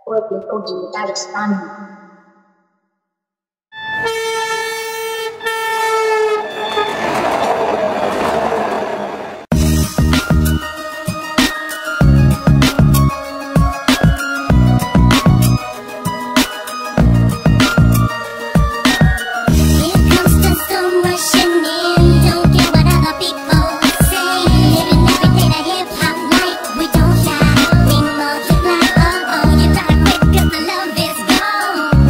Ôi cái câu chuyện Dagestan. Love is gone.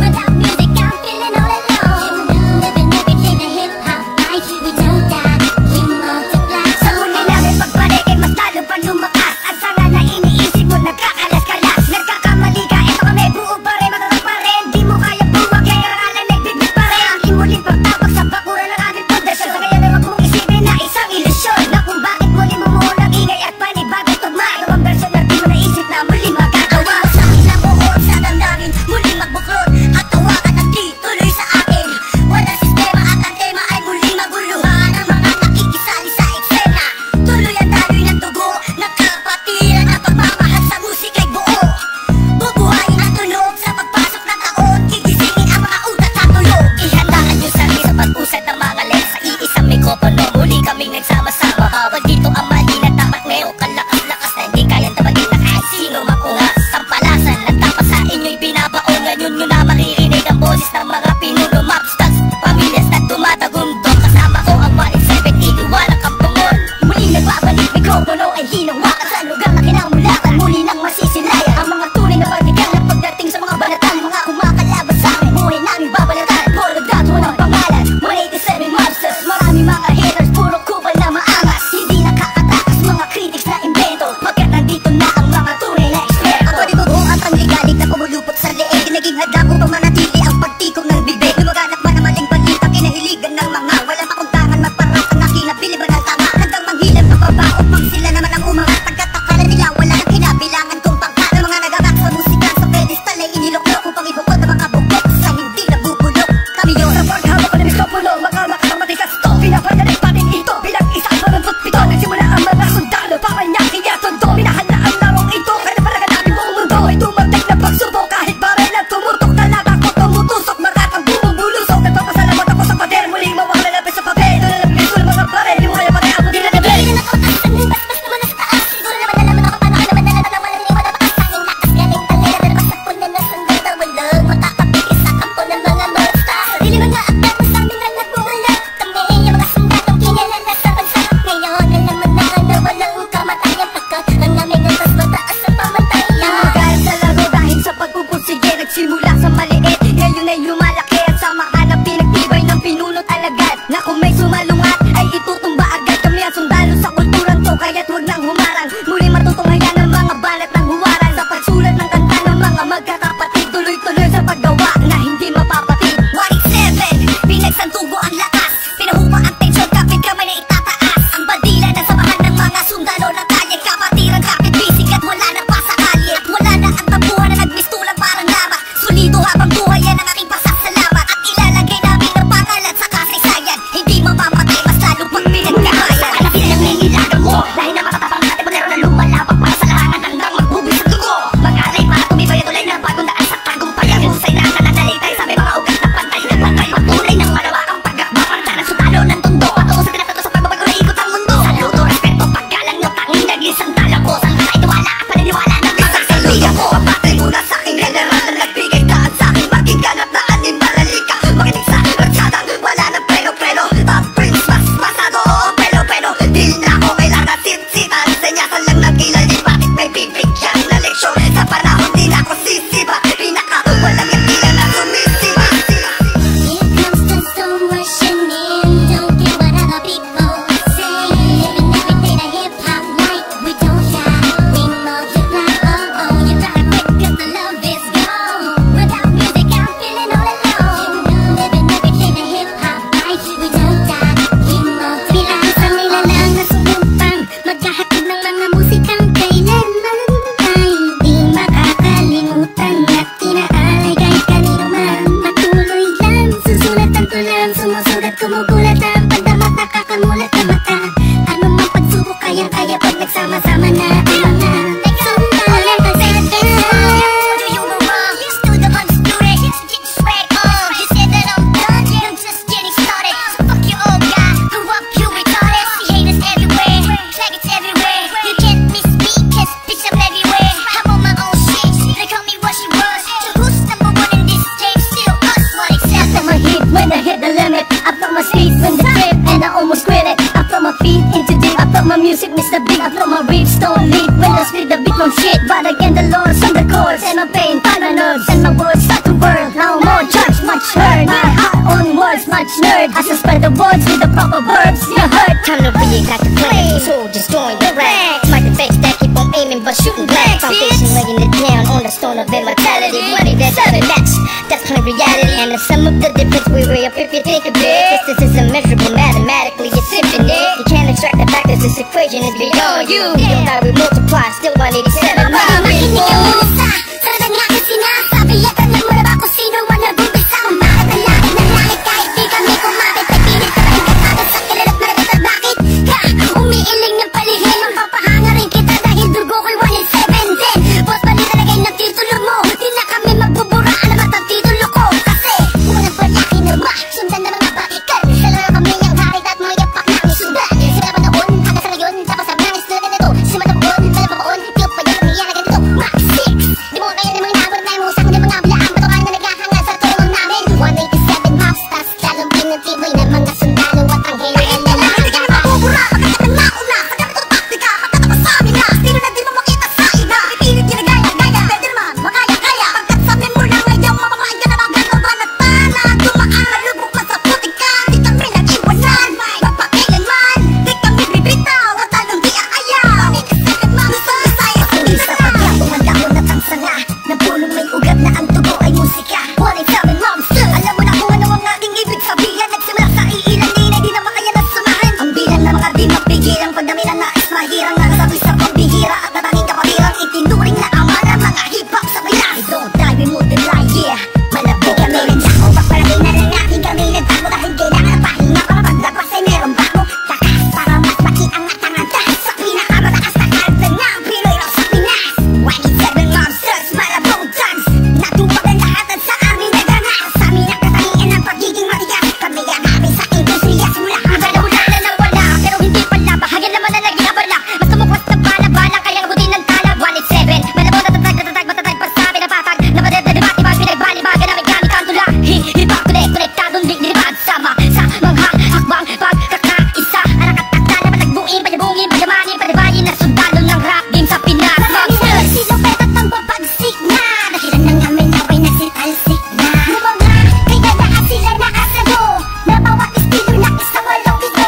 music, Mr. Big. I flow my riffs, don't lead when I split the beat from shit. But again the Lord's on the chords, and my pain, find my nerves, and my words start to burn. Now more judge, much heard. My heart on words, much nerd. As I spread the words with the proper verbs, you heard. Time to reignite the flame, so just join the ranks. Smite the face that keep on aiming but shooting blank. Foundation laying it down on the stone of immortality. Money that's seven match, that's plain reality. And the sum of the difference we weigh up if you think of it. Distance is immeasurable, mathematically it's infinite. You can't extract the fact that this equation is beyond you. Even though we multiply, still 187 Makinig ka muna sa sarap ng aking sinasabi. At alam mo na ba kung sino ang nag-umpisa? Kung bakit ang langit ng langit kahit di kami kumapit. Ay pilit ka rin katagad sa kilala't maragit at bakit ka umiiling ng palihim. Ang papahanga rin kita dahil dugo ko'y 187 din. Boss bali talagay ng titulo mo, di na kami magbubura. Alamat ang titulo ko kasi unang palaki na sundan ng mga bakikan. Sila na kami ang harit at mga yapak namin sundan. Sila pa noon hanggang sa ngayon, tapos sa nangis na ganito. Sila matabon, dala pa baon, di ko pa yan ang iyan na ganito. Max 6, di mo kaya namang nabot na yung usang ng mga bilaan. Batukan na naghahanga sa tulong namin. 187 hops, tas lalong pinatiboy ng mga sundalo at ang hero na lalaki. Hindi ka na mabubura, pagkat ka ng nauna. Pagkat ito taktika, pagkat ako sa amin na. Sino na di mo makita sa iba. Pipilit ka na gaya, pwede naman, makaya-kaya. Pagkat sabi mo na ngayon, mapapakain ka na mga gano'n na tana. Tumaan, malubog pa sa putik ka. Di kami nag-iwanan, papakailanman. Di kami bibitaw, at talong di aayaw. Nag-isipin mga sa Visayas. Hindi sa pagyapo, mandamo na tangsanga. Na pulong may ugat na ang tubo ay musika. 187 monster, alam mo na kung ano ang aking ibig sabihin. Nagsimula sa iilanin, ay di na makaya na sumahin. Ang bilang ng mga di mapigil, ang pagdami na nais mahirang nasabi sa pambihira. At natanging kapatiran, itinuring na ama ng mga hip-hop sa Pinas. We don't die, we multiply, yeah. Malapit kami nagdako, pagpalagay na lang natin kami nagtago. Dahil kailangan ng pahinga para paglabas ay meron bago. Takas para mas makiangat ang antas sa pinakamataas na karta ng Pinoy rock sa Pinas. 187 monsters, malabong dance. Natupag ang lahat at sa amin naganas. Sa amin ang katangian ng pagiging matigas. Kami ang amin sa industriya simula hanggang wala na nawala. Pero hindi pala, bahagyan naman na naging abala. Mas tumukwas na bala-bala, kaya abutin ng talab. 187, malabong natatag, matatag pa sa pinapatag. Napaded na debate, ibang pinagbalibagan namin gamit ang tula. Hibak, konektadong liglibad sama sa mga hakbang pagkakaisa. Anakatakta na patagbuin, panyabungin, panyamanin, panibayin na sundalo ng rap game sa Pinas. Monster! Silupet at ang babagsik na. Dahilan ng amin away na sitalsik na. Yung mga kaya lahat sila nakasado. Na bawat estilo na isang walong ito.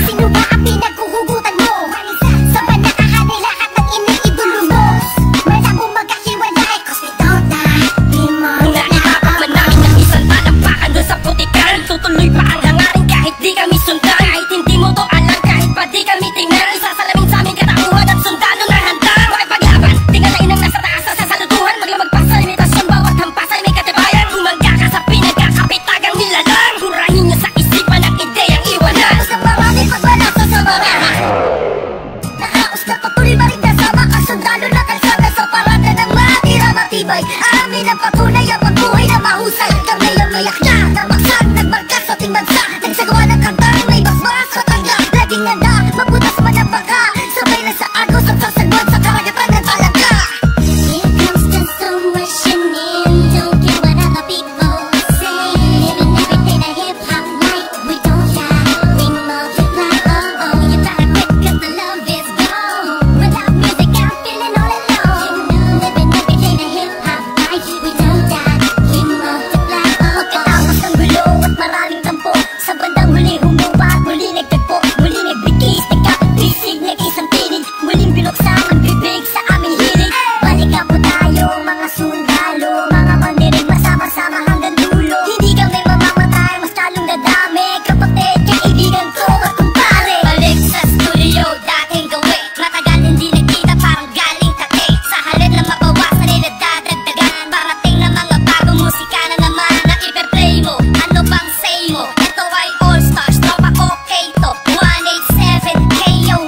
Sino ba ang pinaghuhugutan mo? Sa panakahan ay lahat ng iniidolo mo. Wala kong magkahiwalay, cause we don't die. Di mo Una ipapagmanangin ng isang talampakan doon sa putikan. Tutuloy pa ang hangarin kahit di kami sundan. Kahit hindi mo to alam, kahit pa di kami tingnan. Isasalamin sa aming katauhan at sundalo na handa. Makipaglaban, tingalain ang nasa taas sa saluduhan. Maglamag pa sa limitasyon, bawat hampas ay may katibayan. Humangga ka sa pinagkakapitagang nilalang. Hurahin niyo sa isipan ang ideyang iwanan. Tapos na marami pag wala sa samara. Nakaos na patuloy marita sa mga sundalo na kalsada sa parada ng matira matibay. Amin ang patunay ang pagbuhay na mahusay. Kami ang mayak na namaksang nagmarka sa ating bansa. Nagsagawa ng kanta may basbas sa tangga. Laging nanda, mabutas man ang baka. Sabay na sa agos at sasagwan sa karagatan ng talaga. Here comes the sun rushing in. Don't care what other people say. Living every day the hip-hop life. We don't die, we multiply. Oh, oh, you gotta quit cause the love is gone. Without music I'm feeling all alone. Living every day the hip-hop life. We don't die, we multiply. Oh, oh. Pagkatapos ng gulo at maraming tampo, sa bandang huli humupa at muli nagtagpo. Muli nagbigis, nagkakapisig, nag-isang tinig. Muling binuksan ang bibig sa aming hilig. Balikan po tayo mga sundalo, mga mandirig masama-sama hanggang dulo. Hindi kami mamamatay, mas lalong dadami. Kapatid, kaibigan ko at kumpare. Balik sa studio, dating gawin. Matagal hindi nagkita, parang galing take. Sa halip na mabawasan nila dadagdagan. Parating na mga bagong musika na naman na ipe-play mo. Ano bang say mo? Ito ay All Stars, tropa ko Kato 187 KON.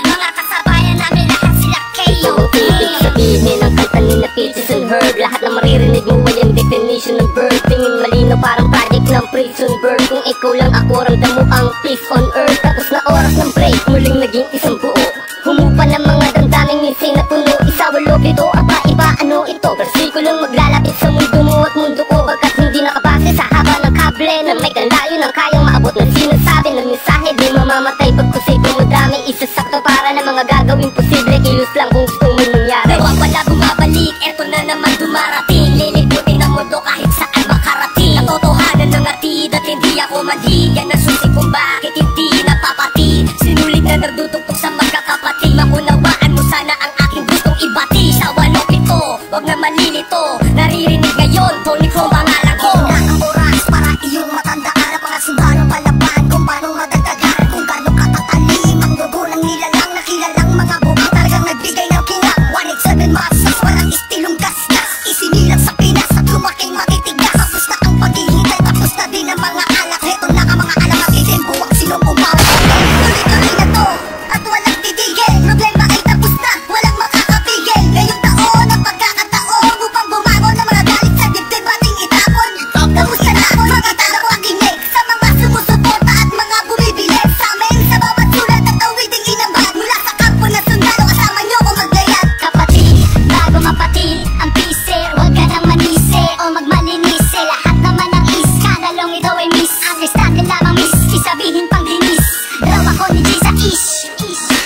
Mga kasabayan namin lahat sila KON. Ibig sabihin ang kanta ni na Peaches and Herb. Lahat na maririnig mo ay ang definition ng bird. Tingin malino parang project ng prison bird. Kung ikaw lang ako, ramdam mo ang peace on earth. Tapos na oras ng break, muling naging isang buo. Humupa ng mga damdaming nising na puno. Isa, walo, pito, apa, iba, ano ito? Versikulong maglalapit sa mundo mo at mundo ko. Pagkat hindi nakabase sa haba ng kable na may kalayo ng kayang maabot na sinasabi ng mensahe. Di mamamatay pagkusay dumudami. isasakto para na mga gagawing posible. Kilos lang kung gusto mong mangyari. Nawawala bumabalik, eto na naman dumarating. Lilibutin ang mundo kahit saan makarating. Natotohanan ng atid at hindi ako mali. Yan ang susi kung bakit hindi napapati. Sinulit na nagdudugtog sa magkakapatid. Makunawaan mo sana ang aking gustong ibati. Sa walong ito, wag na malilito. Naririnig ngayon, Tony Crow pangalan ko. Na ang oras para iyong matandaan ang mga sundalo palaban. Kung paano madagdagan, kung gaano katatalim ang dugo ng nilalang na kilalang mga bukang talagang nagbigay ng kinang. 187 masas, walang istilong gasgas. Isinilang sa Pinas at lumaking matitigas. Tapos na ang paghihintay, tapos na din ang mga alak. Heto na ang mga alamat, itin buwang sinong umawag. Tuloy-tuloy na to, at walang titigil. Problema ay tapos na, walang makakapigil. Ngayong taon ang pagkakataon upang bumangon ng mga galit sa dibdib ating itapon. Kamusta na mga tao pakinig sa mga sumusuporta at mga bumibili sa amin sa bawat sulat at awiting inambag mula sa kampo na sundalo. Kasama nyo kung maglayat. Kapatid, bago mapatid ang pise, huwag ka nang manise o magmalinise. Lahat naman ang iskandalong ito ay miss. Understand din lamang miss, isabihin pang dinis. Daw ako ni G sa ish.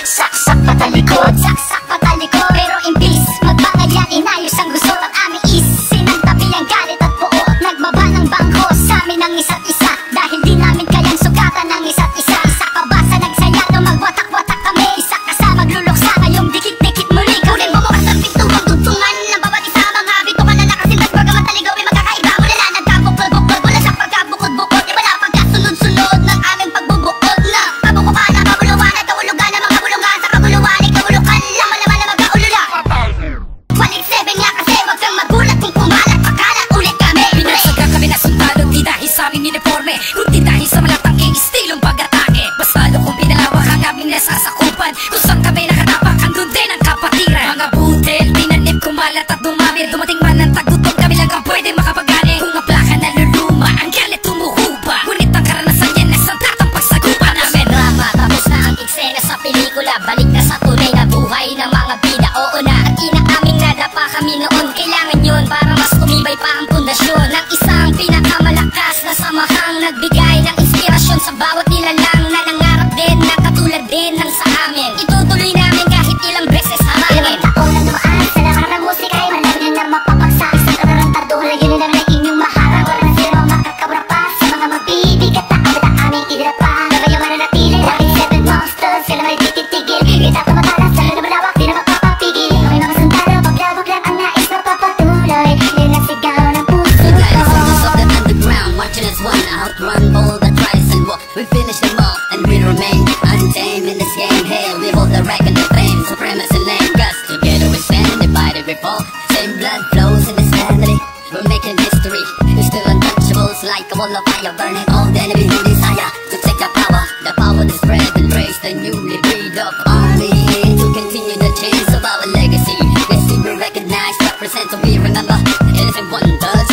Saksak patalikod, saksak patalikod. Pero imbis magbangayan, inayos ang gusto at aming is. Sinantabi ang galit at buo, nagbaba ng bangko sa amin ang isa't isa. Dahil di namin kayang sugatan ng isa't isa. Isa ka ba sa nagsaya no magwatak-watak kami? Isa ka sa magluluksa ngayong dikit-dikit muli. Kunin mo bukas ang pintuang tugtungan ng bawat isa. Mga bito ka na lakasin, mas baga mataligaw ay magkakaiba. Wala na nagkabukol-bukol, wala sa pagkabukod-bukod. Iba na pagkasunod-sunod ng aming pagbubukod na kabukuhan ang kabuluhan at kahulugan ng mga bulungan. Sa kabuluhan ay kahulukan laman naman na magkaulula. 187 nga kasi wag kang magulat kung kumalat pagkalat ulit kami. Pinagsaga kami na sundalo, di dahil sa aming uniforme, kundi dahil sa malatangking estilong pag-atake. Basta kung pinalawak ang aming nasasakupan, kung saan kami nakatapak, andun din ang kapatiran. Mga butel, tinanip, kumalat at dumami. Dumating man ang tagutom, kami lang ang pwede makapagani. Kung ang plaka na luluma, ang galit tumuhupa. Ngunit ang karanasan yan ay sandatang pagsagupan namin. Drama, tapos na ang eksena sa pelikula. Balik na sa tunay na buhay ng mga bida. Oo na, at inaaming nadapa kami noon. Kailangan yun para mas tumibay pa ang pundasyon ng isang pinakamalakas na samahang nagbigay ng inspirasyon sa bawat nilalang na nangarap din na katulad din ng sa amin. Itutuloy namin kahit ilang beses harangin. Ilang taon ang dumaan sa lakas ng musika ay malalim na mapapagsak. Isang katarantadura, yun na lang inyong maharang. Wala na sino makakabura pa sa mga mabibigat na ang ang aming idirapa. Gabay yung mananatili, dahil 7 monsters, sila may tititigil. Itap na matalas, lalo na malawak, di na mapapapigil. Kami mga sundalo, bagla-bagla ang nais na papatuloy. Yun ang sigaw ng puso The guys ko. of the underground, marching as one, outrun all the tries and war. We finish them all, and we remain untamed in this game. Hail, we hold the rank and the fame, supremacy lane. Us together we stand, divided we fall. Same blood flows in this family. We're making history. We're still untouchables, like a wall of fire, burning all the enemy who desire to take the power to spread and raise the newly breed up army to continue the chains of our legacy. This we recognize, represent, so we remember. Innocent wonders.